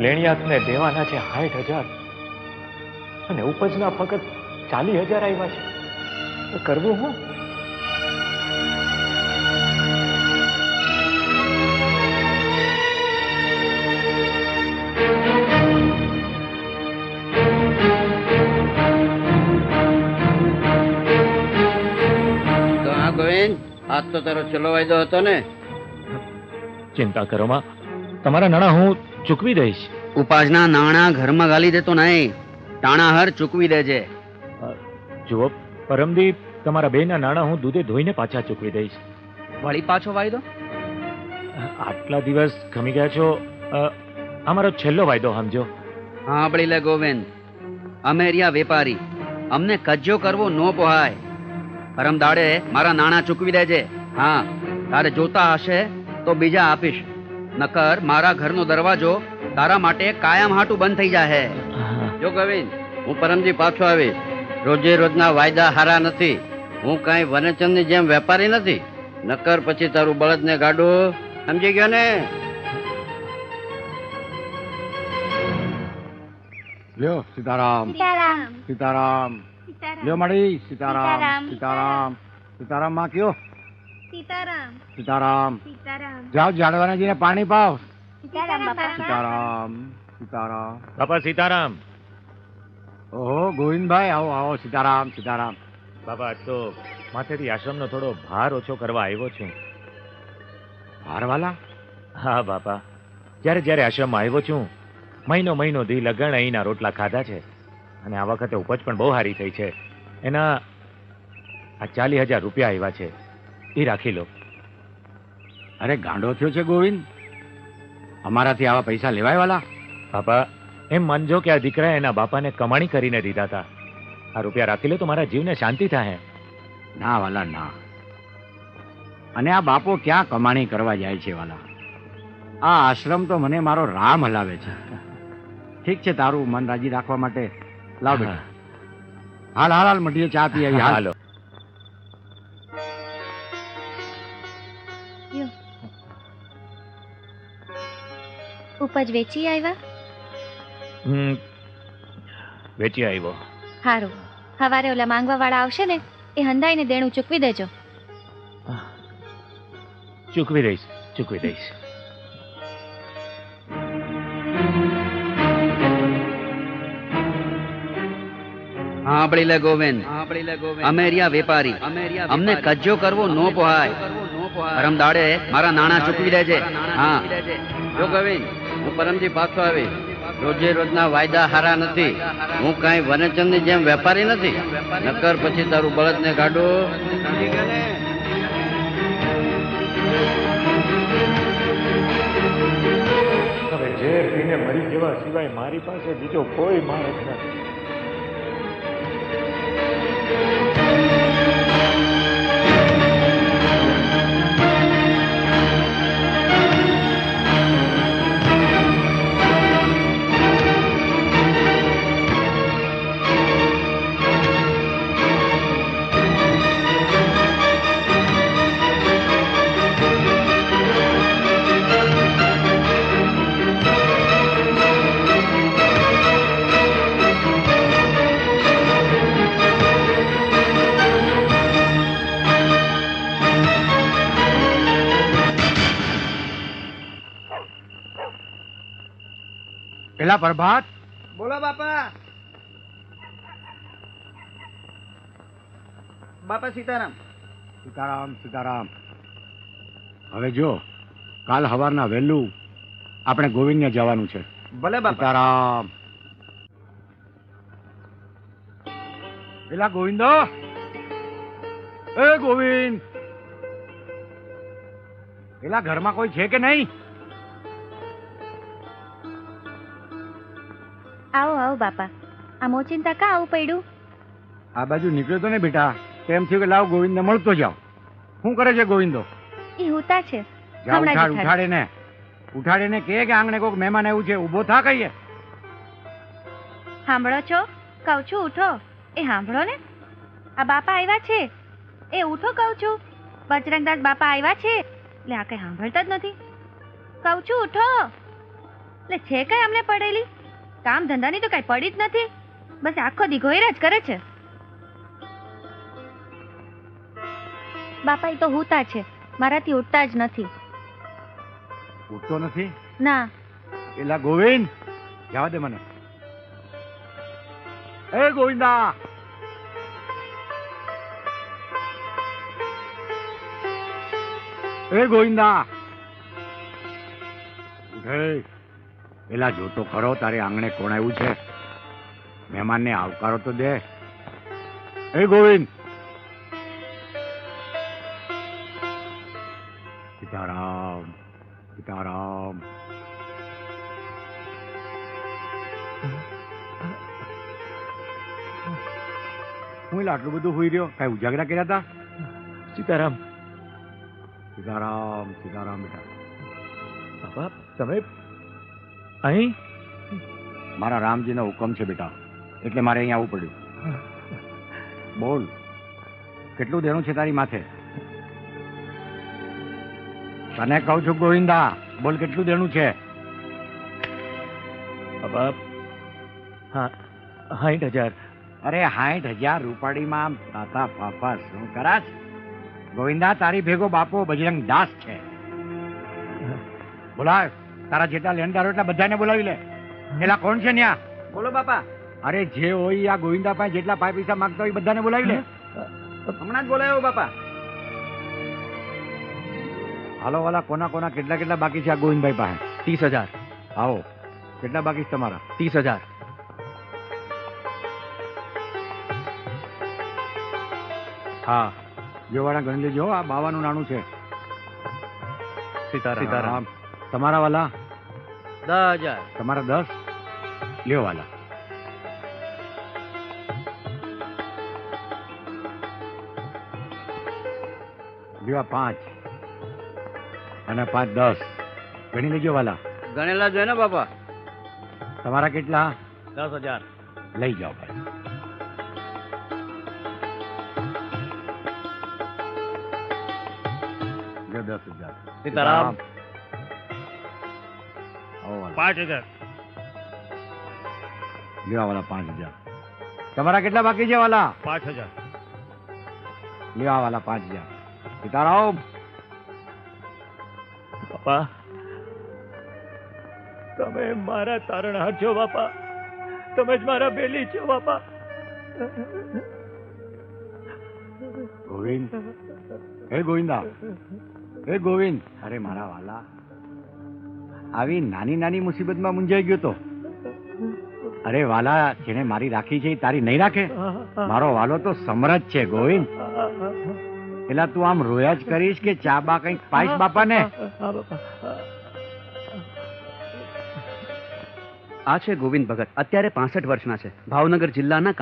લેણિયાતને દેવાના છે 60,000 અને ઉપજના ફક્ત 40,000 આવ્યા છે. તો કરવું હું? આજ તો તારો છેલ્લો વાયદો હતો ને? ચિંતા કરો માં, તમારા નાણાં હું ચૂકવી દઈશ. ઉપાસના નાણાં ઘરમાં ગાલી દેતો નહીં, ટાણાહર ચૂકવી દેજે. જુઓ પરમદીપ, તમારા બેના નાણાં હું દૂધે ધોઈને પાછા ચૂકવી દઈશ. વળી પાછો વાયદો? આટલા દિવસ ખમી ગયા છો, અમારો છેલ્લો વાયદો સમજો. સાંભળી લે ગોવિંદ, અમે રહ્યા વેપારી, અમને કજ્જો કરવો ન પોહાય. પરમ દાડે મારા નાણાં ચૂકવી દેજે. હા, તારે જોતા હશે તો બીજા આપીશ, નકર મારા ઘરનો દરવાજો તારા માટે કાયમ હાટું બંધ થઈ જાય. જો ગોવિંદ, હું પરમજી પાછો આવીશ. રોજે રોજના વાયદા હારા નથી. હું કાંઈ વનચંદની જેમ વેપારી નથી, નકર પછી તારું બળદને ગાડું. સમજી ગયો ને? લ્યો સીતારામ. સીતારામ. લ્યો મળી. સીતારામ. સીતારામ. સીતારામ માં કયો? સીતારામ. સીતારામ. સીતારામ. જાઓ ઝાડવાના જઈને પાણી પાવ. સીતારામ બાપા. સીતારામ. સીતારામ. બાપા સીતારામ. ઓહો ગોવિંદભાઈ, આવો આવો. સીતારામ. સીતારામ. બાપા આજ તો માથેથી આશ્રમનો થોડો ભાર ઓછો કરવા આવ્યો છું. ભારવાલા? હા બાપા, જ્યારે જ્યારે આશ્રમમાં આવ્યો છું, મહિનો દી લગણ અહીંના રોટલા ખાધા છે. અને આ વખતે ઉપજ પણ બહુ સારી થઈ છે. એના આ 40,000 રૂપિયા આવ્યા છે, એ રાખી લો. અરે ગાંડો થયો છે ગોવિંદ, અમારાથી આવા પૈસા લેવાય વાલા? બાપા એમ માનજો કે આ દીકરાએ એના બાપાને કમાણી કરીને દીધા હતા. આ રૂપિયા રાખી લો તો મારા જીવને શાંતિ થાય. ના વાલા ના. અને આ બાપો ક્યાં કમાણી કરવા જાય છે વાલા? આ આશ્રમ તો મને મારો રામ હલાવે છે. ઠીક છે, તારું મન રાજી રાખવા માટે લાવ બેટા. હાલ હાલ હાલ મટીએ, ચા પી આવી. હાલો. ઉપજ વેચી આવ્યા? વેચી આવ્યો. હારું, સવારે ઓલા માંગવા વાળા આવશે ને, એ હંધાઈને દેણું ચૂકવી દેજો. ચૂકવી દઈશ, ચૂકવી દઈશ. સાંભળી લે ગોવિંદ, અમે રહ્યા વેપારી, અમને કજ્જો કરવો ન પોહાય. પરમ દાડે મારા નાણાં ચૂકવી દેજે. હા, જો ગોવિંદ, હું પરમજી પાછો આવીશ. રોજે રોજના વાયદા હારા નથી. હું કાંઈ વનચંદની જેમ વેપારી નથી, નકર પછી તારું બળદને ગાડું. હવે ઝેર પીને મરી જવા સિવાય મારી પાસે બીજો કોઈ માણસ નથી. પેલા પ્રભાત. બોલો બાપા. બાપા સીતારામ. સીતારામ. સીતારામ. હવે જો કાલ સવારના વહેલું આપણે ગોવિંદને જવાનું છે. ભલે બાપા. સીતારામ. પેલા ગોવિંદો, એ ગોવિંદ, પેલા ઘરમાં કોઈ છે કે નહીં? આવો આવો બાપા, આ મોચિંતા કા આવું પડ્યું? આ બાજુ નીકળ્યો તો ને બેટા, તેમ થયું કે લાવ ગોવિંદને મળતો જાવ. શું કરે છે ગોવિંદો? એ હુતા છે. જા હમણાં જ ઉઠાડ, ઉઠાડ. ઉઠાડીને કહે કે આંગણે કોઈક મહેમાન આવ્યું છે, ઊભો થા કહીએ. સાંભળો છો? કહું છું ઉઠો. એ સાંભળો ને, આ બાપા આવ્યા છે. એ ઉઠો કહું છું. બજરંગદાસ બાપા આવ્યા છે. એટલે આ કઈ સાંભળતા જ નથી. કહું છું ઉઠો. એટલે છે કઈ અમને પડેલી? કામ ધંધાની તો કઈ પડી જ નથી. બસ આખો દી ઘોયરા જ કરે છે. બાપા ઈ તો હુતા છે, મારાથી ઉઠતા જ નથી. ઉઠતો નથી? ના. એલા ગોવિંદ, જવા દે મને. એ ગોવિંદા, એ ગોવિંદા, ઉઠે. એલા જો તો ખરો, તારે આંગણે કોણ આવ્યું છે? મહેમાનને આવકારો તો દે. એ ગોવિંદ. સીતારામ, સીતારામ. હું એલા આટલું બધું હોઈ રહ્યો? કઈ ઉજાગરા કર્યા હતા? સીતારામ. સીતારામ, સીતારામ બેટા. બાપા તમે અહીં? મારા રામજીનો હુકમ છે બેટા, એટલે મારે અહીંયા આવવું પડ્યું. બોલ, કેટલું દેણું છે તારી માથે? તને કહું છું ગોવિંદા, બોલ કેટલું દેણું છે? બાપા હા 60,000. અરે 60,000 રૂપાડીમાં તાતા પાપા શું કરાશ? ગોવિંદા, તારી ભેગો બાપો બજરંગ દાસ છે. બોલાવ, તારા જેટલા લેણદારો એટલા બધાને બોલાવી લે. એલા કોણ છે ન્યા? બોલો બાપા. અરે જે હોય આ ગોવિંદા પાસે જેટલા પૈસા માંગતા હોય એ બધાને બોલાવી લે. હમણાં જ બોલાયો બાપા. હાલો વાલા, કોના કોના કેટલા કેટલા બાકી છે આ ગોવિંદભાઈ પાસે? 30,000. આવો, કેટલા બાકી છે તમારા? 30,000. હા, જો વાળા ગણી લેજો, આ બાવાનું નાણું છે. સીતારામ. તમારા વાલા? 10,000. તમારા 10? લ્યો વાલા. લ્યો 5 અને 5 10 ગણી લેજો વાલા. ગણેલા જોઈએ ને બાપા. તમારા કેટલા? 10,000. લઈ જાઓ ભાઈ. જો 10,000. સીતારામ. આવો વાલા. 5,000. લ્યો વાલા 5,000. તમારા કેટલા બાકી છે વાલા? 5,000. લ્યો વાલા 5,000. સીતારામ. બાપા તમે મારા તારણહાર છો બાપા, તમે જ મારા બેલી છો બાપા. ગોવિંદ, હે ગોવિંદા, હે ગોવિંદ. અરે મારા વાલા, આવી નાની નાની મુસીબતમાં મૂંઝાઈ ગયો તો. અરે વાલા, જેને મારી રાખી છે એ તારી નહીં રાખે? મારો વાલો તો સમરજ છે ગોવિંદ. પેલા તું આમ રોયા જ કરીશ કે ચા બા કઈક પાઈશ બાપાને? આ છે ગોવિંદ ભગત, અત્યારે 65 વર્ષના છે. ભાવનગર જિલ્લાના